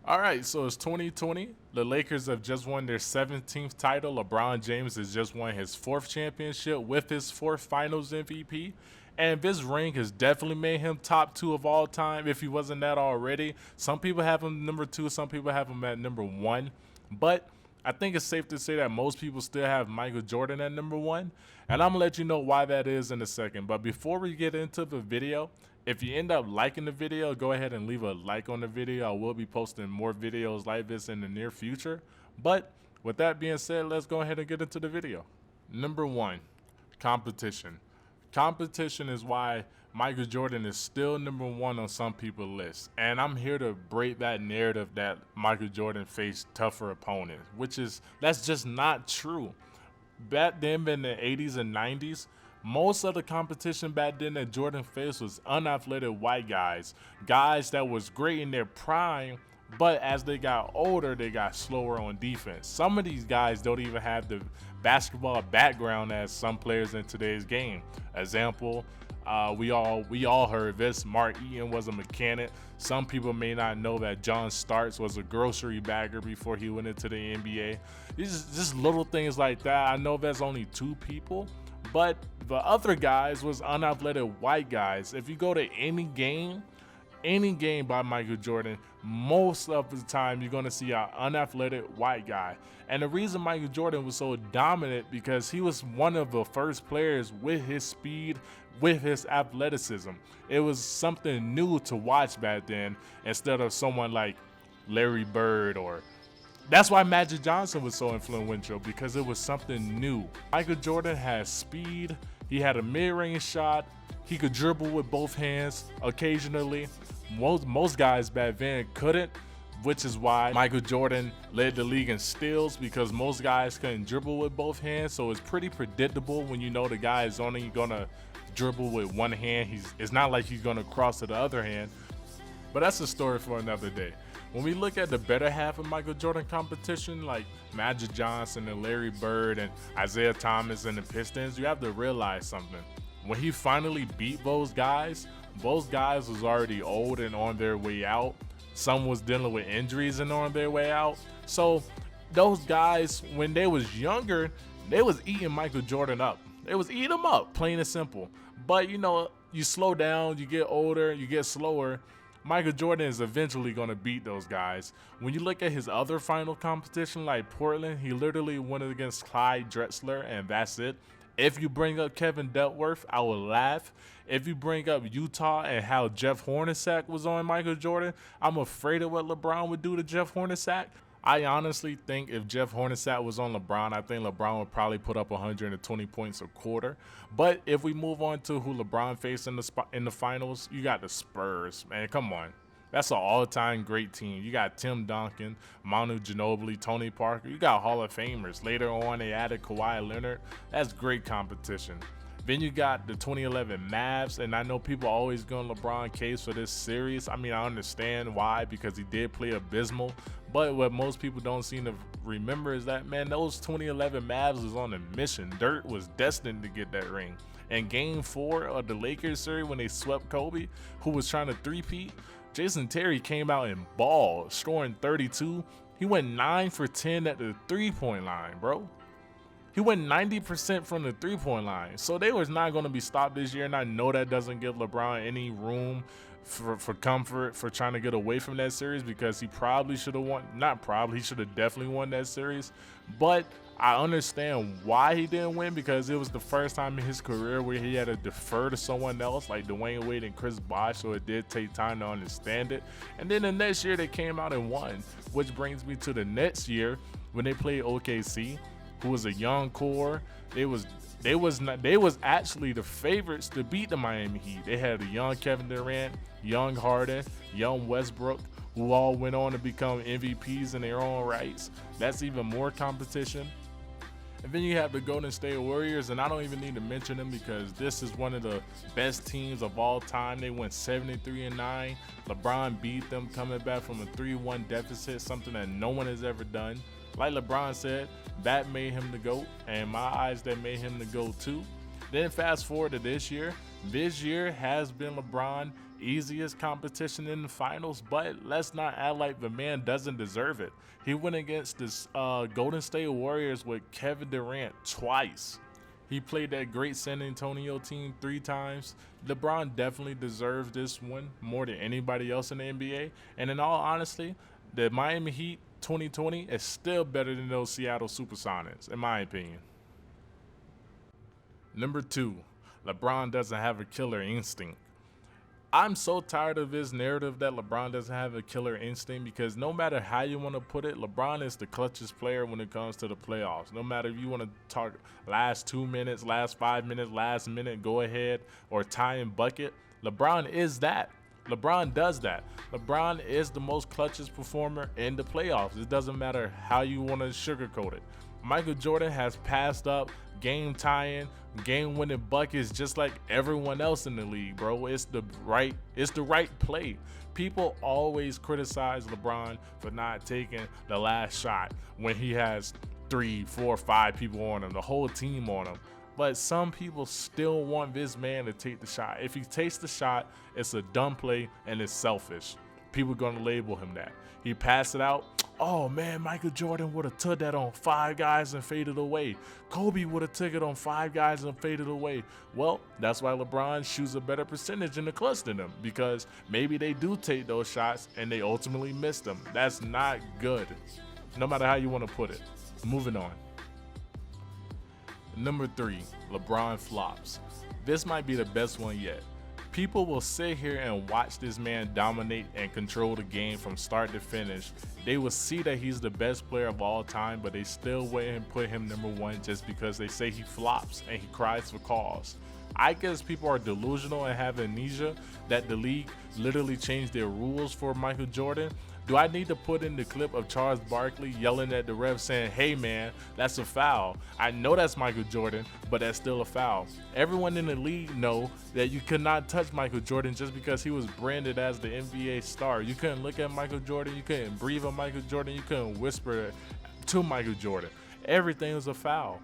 All right, so it's 2020. The Lakers have just won their 17th title. LeBron James has just won his fourth championship with his fourth Finals MVP. And this ring has definitely made him top two of all time if he wasn't that already. Some people have him number two, some people have him at number one. But I think it's safe to say that most people still have Michael Jordan at number one. And I'm going to let you know why that is in a second. But before we get into the video, if you end up liking the video, go ahead and leave a like on the video. I will be posting more videos like this in the near future. But with that being said, let's go ahead and get into the video. Number one, competition. Competition is why Michael Jordan is still number one on some people's lists. And I'm here to break that narrative that Michael Jordan faced tougher opponents, that's just not true. Back then in the 80s and 90s, most of the competition back then that Jordan faced was unathletic white guys, guys that was great in their prime, but as they got older, they got slower on defense. Some of these guys don't even have the basketball background as some players in today's game. Example, we all heard this. Mark Eaton was a mechanic. Some people may not know that John Starks was a grocery bagger before he went into the NBA. These just little things like that. I know there's only two people, but the other guys was unathletic white guys. If you go to any game by Michael Jordan, most of the time you're going to see an unathletic white guy. And the reason Michael Jordan was so dominant because he was one of the first players with his speed, with his athleticism. It was something new to watch back then instead of someone like Larry Bird or that's why Magic Johnson was so influential because it was something new. Michael Jordan had speed, he had a mid-range shot, he could dribble with both hands occasionally. Most guys back then couldn't, which is why Michael Jordan led the league in steals because most guys couldn't dribble with both hands. So it's pretty predictable when you know the guy is only gonna dribble with one hand. It's not like he's gonna cross to the other hand. But that's a story for another day. When we look at the better half of Michael Jordan competition, like Magic Johnson and Larry Bird and Isaiah Thomas and the Pistons, you have to realize something. When he finally beat those guys was already old and on their way out. Some was dealing with injuries and on their way out. So those guys, when they was younger, they was eating Michael Jordan up. They was eating him up, plain and simple. But you know, you slow down, you get older, you get slower. Michael Jordan is eventually going to beat those guys. When you look at his other final competition like Portland, he literally went against Clyde Drexler and that's it. If you bring up Kevin Duckworth, I will laugh. If you bring up Utah and how Jeff Hornacek was on Michael Jordan, I'm afraid of what LeBron would do to Jeff Hornacek. I honestly think if Jeff Hornacek was on LeBron, I think LeBron would probably put up 120 points a quarter. But if we move on to who LeBron faced in the finals, you got the Spurs. Man, come on. That's an all-time great team. You got Tim Duncan, Manu Ginobili, Tony Parker. You got Hall of Famers. Later on, they added Kawhi Leonard. That's great competition. Then you got the 2011 Mavs, and I know people always going LeBron case for this series. I mean, I understand why, because he did play abysmal. But what most people don't seem to remember is that, man, those 2011 Mavs was on a mission. Dirk was destined to get that ring. And Game 4 of the Lakers series when they swept Kobe, who was trying to three-peat, Jason Terry came out and balled, scoring 32. He went 9 for 10 at the three-point line, bro. He went 90% from the three-point line. So they was not going to be stopped this year, and I know that doesn't give LeBron any room for comfort for trying to get away from that series because he probably should have won. Not probably, he should have definitely won that series. But I understand why he didn't win because it was the first time in his career where he had to defer to someone else like Dwayne Wade and Chris Bosh, so it did take time to understand it. And then the next year they came out and won, which brings me to the next year when they played OKC, who was a young core. They was actually the favorites to beat the Miami Heat. They had a young Kevin Durant, young Harden, young Westbrook, who all went on to become MVPs in their own rights. That's even more competition. And then you have the Golden State Warriors, and I don't even need to mention them because this is one of the best teams of all time. They went 73-9. LeBron beat them coming back from a 3-1 deficit, something that no one has ever done. Like LeBron said, that made him the GOAT, and in my eyes, that made him the GOAT too. Then fast forward to this year. This year has been LeBron easiest competition in the finals, but let's not act like the man doesn't deserve it. He went against this Golden State Warriors with Kevin Durant twice. He played that great San Antonio team 3 times. LeBron definitely deserves this one more than anybody else in the NBA. And in all honesty, the Miami Heat 2020 is still better than those Seattle Supersonics, in my opinion. Number 2, LeBron doesn't have a killer instinct. I'm so tired of this narrative that LeBron doesn't have a killer instinct, because no matter how you want to put it, LeBron is the clutchest player when it comes to the playoffs. No matter if you want to talk last 2 minutes, last 5 minutes, last minute, go ahead, or tie and bucket, LeBron is that. LeBron does that. LeBron is the most clutchest performer in the playoffs. It doesn't matter how you want to sugarcoat it. Michael Jordan has passed up game tying, game winning buckets just like everyone else in the league, bro. It's the right play. People always criticize LeBron for not taking the last shot when he has 3, 4, 5 people on him, the whole team on him. But some people still want this man to take the shot. If he takes the shot, it's a dumb play and it's selfish. People are going to label him that. He passed it out. Oh man, Michael Jordan would have took that on 5 guys and faded away. Kobe would have took it on 5 guys and faded away. Well, that's why LeBron shoots a better percentage in the clutch than them, because maybe they do take those shots and they ultimately miss them. That's not good, no matter how you want to put it. Moving on. Number 3, LeBron flops. This might be the best one yet. People will sit here and watch this man dominate and control the game from start to finish. They will see that he's the best player of all time, but they still wait and put him number 1 just because they say he flops and he cries for calls. I guess people are delusional and have amnesia that the league literally changed their rules for Michael Jordan. Do I need to put in the clip of Charles Barkley yelling at the ref saying, "Hey man, that's a foul"? I know that's Michael Jordan, but that's still a foul. Everyone in the league know that you could not touch Michael Jordan just because he was branded as the NBA star. You couldn't look at Michael Jordan, you couldn't breathe on Michael Jordan, you couldn't whisper to Michael Jordan. Everything was a foul.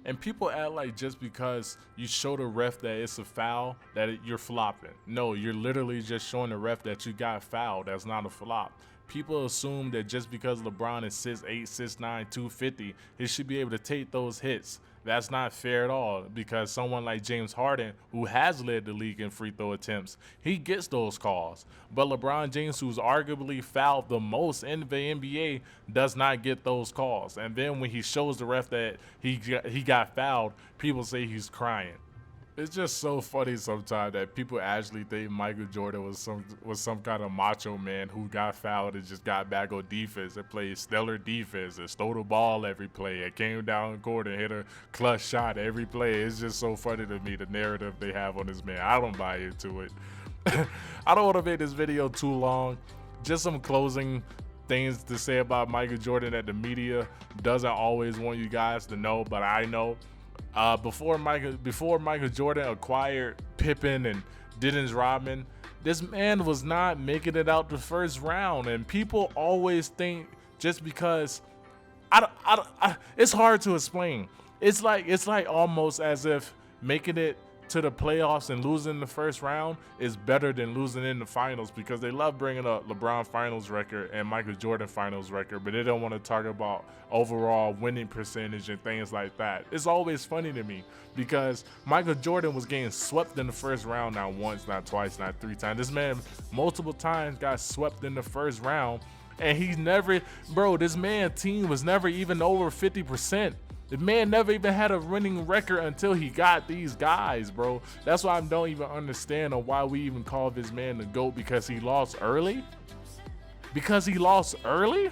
And people act like just because you show the ref that it's a foul, that you're flopping. No, you're literally just showing the ref that you got fouled. That's not a flop. People assume that just because LeBron is 6'8", 6'9", 250, he should be able to take those hits. That's not fair at all, because someone like James Harden, who has led the league in free throw attempts, he gets those calls. But LeBron James, who's arguably fouled the most in the NBA, does not get those calls. And then when he shows the ref that he got fouled, people say he's crying. It's just so funny sometimes that people actually think Michael Jordan was some kind of macho man who got fouled and just got back on defense and played stellar defense and stole the ball every play and came down court and hit a clutch shot every play. It's just so funny to me, the narrative they have on this man. I don't buy into it. I don't want to make this video too long. Just some closing things to say about Michael Jordan that the media doesn't always want you guys to know, but I know. Before Michael Jordan acquired Pippen and Dennis Rodman, this man was not making it out the first round, and people always think just because it's hard to explain. It's like almost as if making it to the playoffs and losing the first round is better than losing in the finals, because they love bringing up LeBron finals record and Michael Jordan finals record, but they don't want to talk about overall winning percentage and things like that. It's always funny to me because Michael Jordan was getting swept in the first round not once, not twice, not 3 times. This man multiple times got swept in the first round, and he's never, bro, this man team was never even over 50%. The man never even had a winning record until he got these guys, bro. That's why I don't even understand why we even call this man the GOAT, because he lost early? Because he lost early?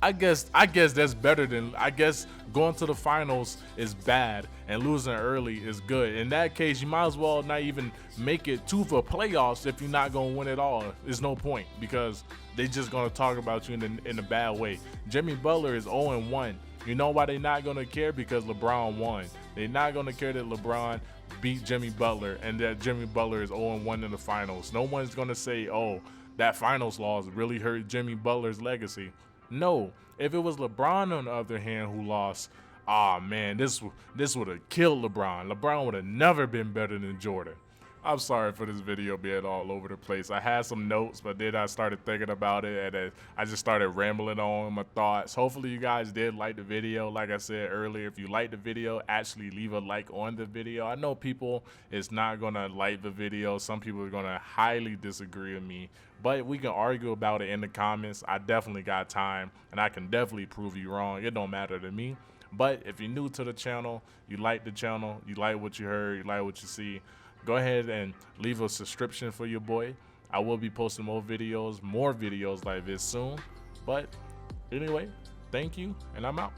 I guess that's better than, I guess going to the finals is bad and losing early is good. In that case, you might as well not even make it to the playoffs if you're not going to win it all. There's no point, because they just going to talk about you in a bad way. Jimmy Butler is 0-1. You know why they're not going to care? Because LeBron won. They're not going to care that LeBron beat Jimmy Butler and that Jimmy Butler is 0-1 in the finals. No one's going to say, oh, that finals loss really hurt Jimmy Butler's legacy. No. If it was LeBron, on the other hand, who lost, man, this would have killed LeBron. LeBron would have never been better than Jordan. I'm sorry for this video being all over the place. I had some notes, but then I started thinking about it, and then I just started rambling on my thoughts. Hopefully you guys did like the video. Like I said earlier, if you like the video, actually leave a like on the video. I know people is not gonna like the video. Some people are gonna highly disagree with me, but we can argue about it in the comments. I definitely got time, and I can definitely prove you wrong. It don't matter to me. But if you're new to the channel, you like the channel, you like what you heard, you like what you see, go ahead and leave a subscription for your boy. I will be posting more videos like this soon. But anyway, thank you, and I'm out.